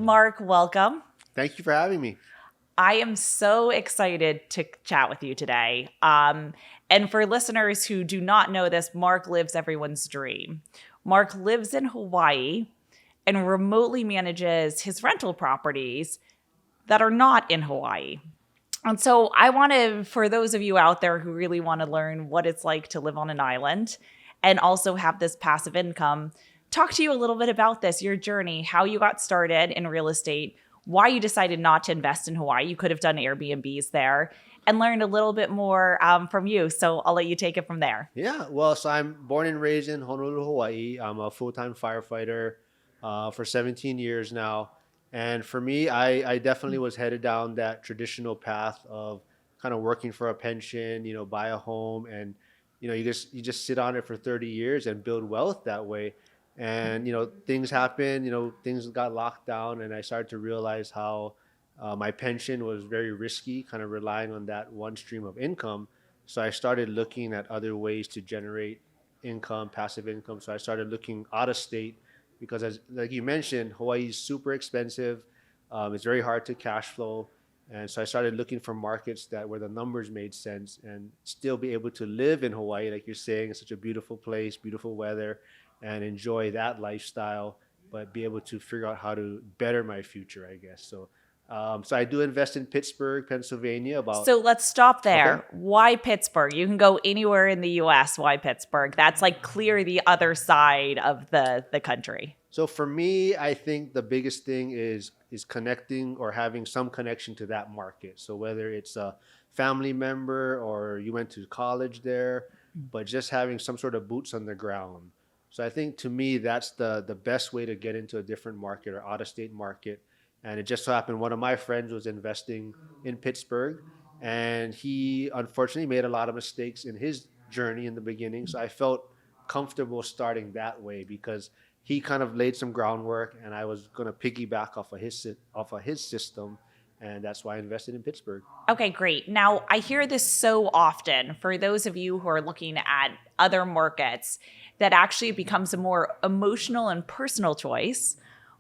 Marc, welcome. Thank you for having me. I am so excited to chat with you today. And for listeners who do not know this, Marc lives everyone's dream. Marc lives in Hawaii and remotely manages his rental properties that are not in Hawaii. And so I want to, for those of you out there who really want to learn what it's like to live on an island and also have this passive income, talk to you a little bit about this, your journey, how you got started in real estate, why you decided not to invest in Hawaii. You could have done Airbnbs there, and learned a little bit more from you. So I'll let you take it from there. Yeah, well, so I'm born and raised in Honolulu, Hawaii. I'm a full-time firefighter for 17 years now. And for me, I definitely was headed down that traditional path of kind of working for a pension, buy a home, and you just sit on it for 30 years and build wealth that way. And things happen, things got locked down, and I started to realize how my pension was very risky, kind of relying on that one stream of income. So I started looking at other ways to generate income, passive income. So I started looking out of state because, like you mentioned, Hawaii is super expensive. It's very hard to cash flow. And so I started looking for markets that where the numbers made sense and still be able to live in Hawaii, like you're saying. It's such a beautiful place, beautiful weather, and enjoy that lifestyle, but be able to figure out how to better my future, I guess. So I do invest in Pittsburgh, Pennsylvania. So let's stop there. Okay. Why Pittsburgh? You can go anywhere in the US. Why Pittsburgh? That's like clear the other side of the country. So for me, I think the biggest thing is connecting or having some connection to that market. So whether it's a family member or you went to college there, but just having some sort of boots on the ground. So I think to me, that's the best way to get into a different market or out of state market. And it just so happened one of my friends was investing in Pittsburgh, and he unfortunately made a lot of mistakes in his journey in the beginning. So I felt comfortable starting that way because he kind of laid some groundwork, and I was going to piggyback off of his system, and that's why I invested in Pittsburgh. Okay, great. Now, I hear this so often for those of you who are looking at other markets that actually it becomes a more emotional and personal choice.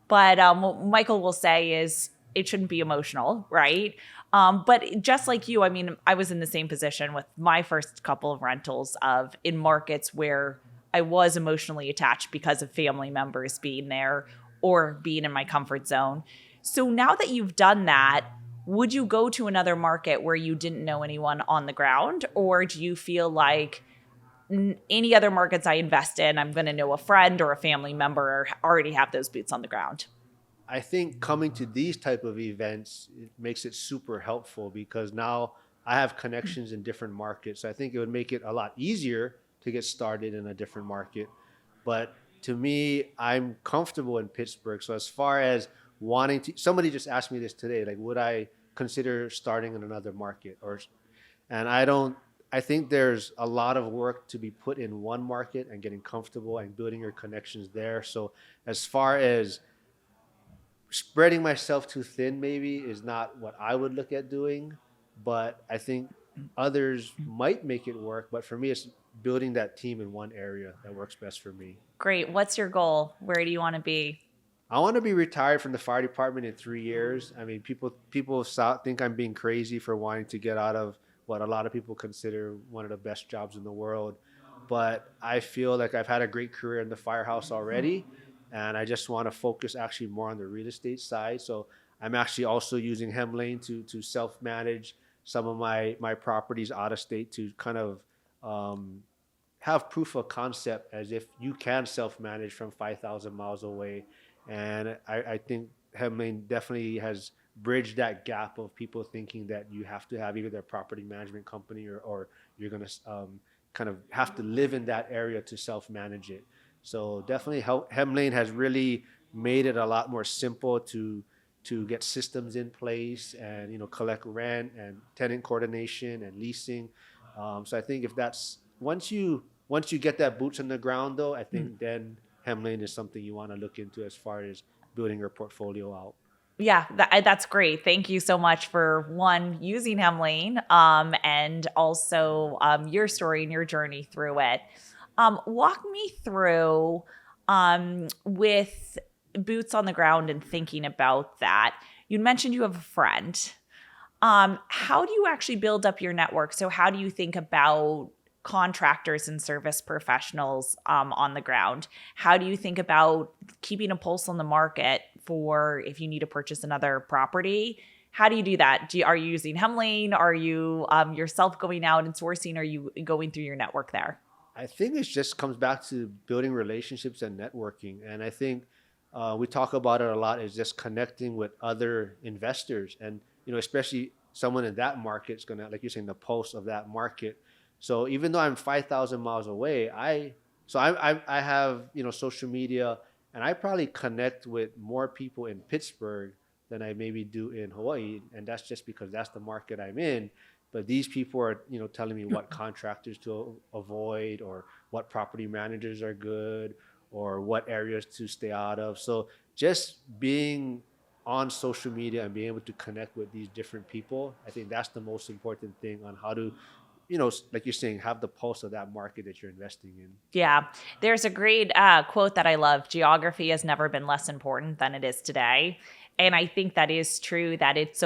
But what Michael will say is it shouldn't be emotional, right? But just like you, I mean, I was in the same position with my first couple of rentals in markets where I was emotionally attached because of family members being there or being in my comfort zone. So now that you've done that, would you go to another market where you didn't know anyone on the ground? Or do you feel like any other markets I invest in, I'm going to know a friend or a family member or already have those boots on the ground? I think coming to these type of events, it makes it super helpful because now I have connections in different markets. I think it would make it a lot easier to get started in a different market. But to me, I'm comfortable in Pittsburgh. So as far as wanting to, somebody just asked me this today, like, would I consider starting in another market? And I think there's a lot of work to be put in one market and getting comfortable and building your connections there. So as far as spreading myself too thin maybe is not what I would look at doing, but I think others might make it work. But for me, it's building that team in one area that works best for me. Great. What's your goal? Where do you want to be? I want to be retired from the fire department in 3 years. I mean, people think I'm being crazy for wanting to get out of what a lot of people consider one of the best jobs in the world. But I feel like I've had a great career in the firehouse already, and I just want to focus actually more on the real estate side. So I'm actually also using Hemlane to self-manage some of my properties out of state to kind of have proof of concept as if you can self-manage from 5,000 miles away. And I think Hemlane definitely has bridged that gap of people thinking that you have to have either a property management company or you're going to kind of have to live in that area to self-manage it. So definitely Hemlane has really made it a lot more simple to get systems in place and collect rent and tenant coordination and leasing. So I think if that's once you get that boots on the ground though, I think then Hemlane is something you want to look into as far as building your portfolio out. Yeah, that's great. Thank you so much for using Hemlane and also your story and your journey through it. Walk me through with boots on the ground and thinking about that, you mentioned you have a friend. How do you actually build up your network? So how do you think about contractors and service professionals on the ground? How do you think about keeping a pulse on the market for if you need to purchase another property? How do you do that? Are you using Hemlane? Are you yourself going out and sourcing? Are you going through your network there? I think it just comes back to building relationships and networking. And I think we talk about it a lot is just connecting with other investors. And, especially someone in that market is going to, like you're saying, the pulse of that market. So even though I'm 5,000 miles away, I have, social media, and I probably connect with more people in Pittsburgh than I maybe do in Hawaii. And that's just because that's the market I'm in. But these people are, telling me what contractors to avoid, or what property managers are good, or what areas to stay out of. So just being on social media and being able to connect with these different people, I think that's the most important thing on how to, like you're saying, have the pulse of that market that you're investing in. Yeah. There's a great quote that I love. Geography has never been less important than it is today. And I think that is true, that it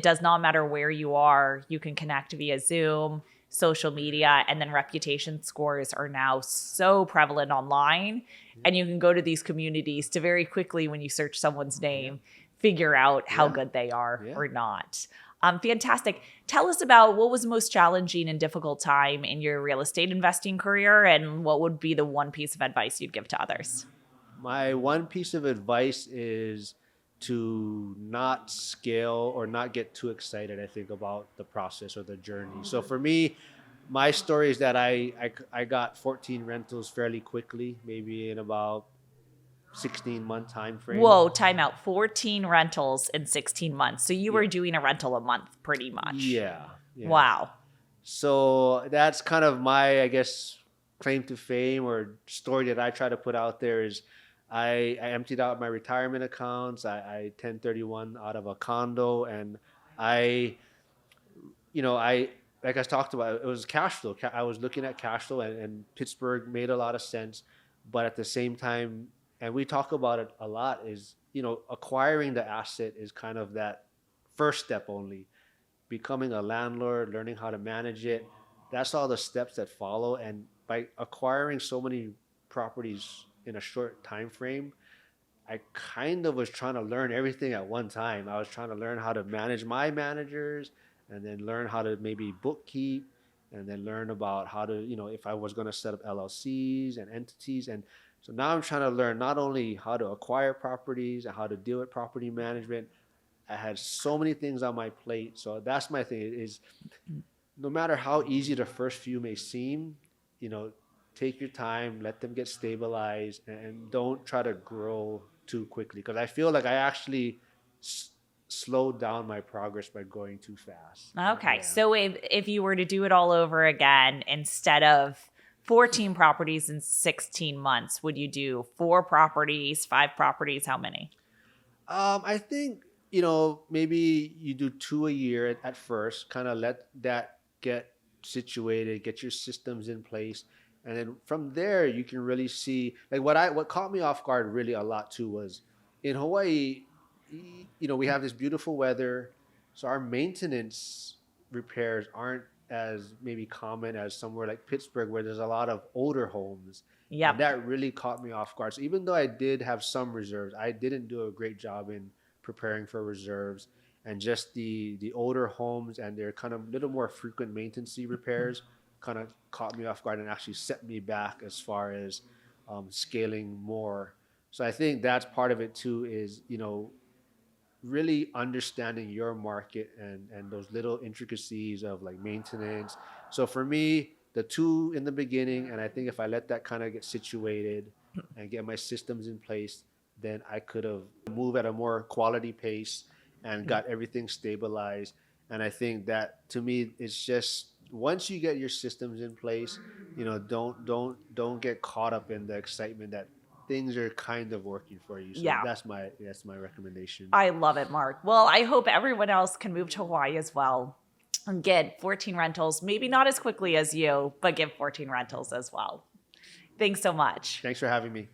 does not matter where you are. You can connect via Zoom, social media, and then reputation scores are now so prevalent online. And you can go to these communities to very quickly, when you search someone's name, figure out how good they are or not. Fantastic. Tell us about what was the most challenging and difficult time in your real estate investing career, and what would be the one piece of advice you'd give to others? My one piece of advice is to not scale or not get too excited, I think, about the process or the journey. So for me, my story is that I got 14 rentals fairly quickly, maybe in about 16-month time frame. Whoa, timeout. 14 rentals in 16 months. So you were doing a rental a month pretty much. Yeah. Wow. So that's kind of my, I guess, claim to fame or story that I try to put out there is I emptied out my retirement accounts. I 1031 out of a condo, and I like I talked about, it was cash flow. I was looking at cash flow, and Pittsburgh made a lot of sense. But at the same time, and we talk about it a lot, is, acquiring the asset is kind of that first step only. Becoming a landlord, learning how to manage it, that's all the steps that follow. And by acquiring so many properties in a short time frame, I kind of was trying to learn everything at one time. I was trying to learn how to manage my managers, and then learn how to maybe bookkeep, and then learn about how to, if I was going to set up LLCs and entities. And so now I'm trying to learn not only how to acquire properties and how to deal with property management. I had so many things on my plate. So that's my thing, is no matter how easy the first few may seem, take your time, let them get stabilized, and don't try to grow too quickly. Because I feel like I actually slowed down my progress by going too fast. Okay. Yeah. So if you were to do it all over again, instead of 14 properties in 16 months, would you do 4 properties, 5 properties? How many? I think, maybe you do 2 a year at first, kind of let that get situated, get your systems in place. And then from there, you can really see, like what caught me off guard really a lot too was in Hawaii, we have this beautiful weather. So our maintenance repairs aren't as maybe common as somewhere like Pittsburgh, where there's a lot of older homes. Yeah. And that really caught me off guard. So even though I did have some reserves, I didn't do a great job in preparing for reserves. And just the older homes and their kind of little more frequent maintenance repairs kind of caught me off guard and actually set me back as far as scaling more. So I think that's part of it too, is, really understanding your market and those little intricacies of like maintenance. So for me, the 2 in the beginning, and I think if I let that kind of get situated and get my systems in place, then I could have moved at a more quality pace and got everything stabilized. And I think that to me, it's just once you get your systems in place, don't get caught up in the excitement that things are kind of working for you. So that's my recommendation. I love it, Marc. Well, I hope everyone else can move to Hawaii as well and get 14 rentals, maybe not as quickly as you, but get 14 rentals as well. Thanks so much. Thanks for having me.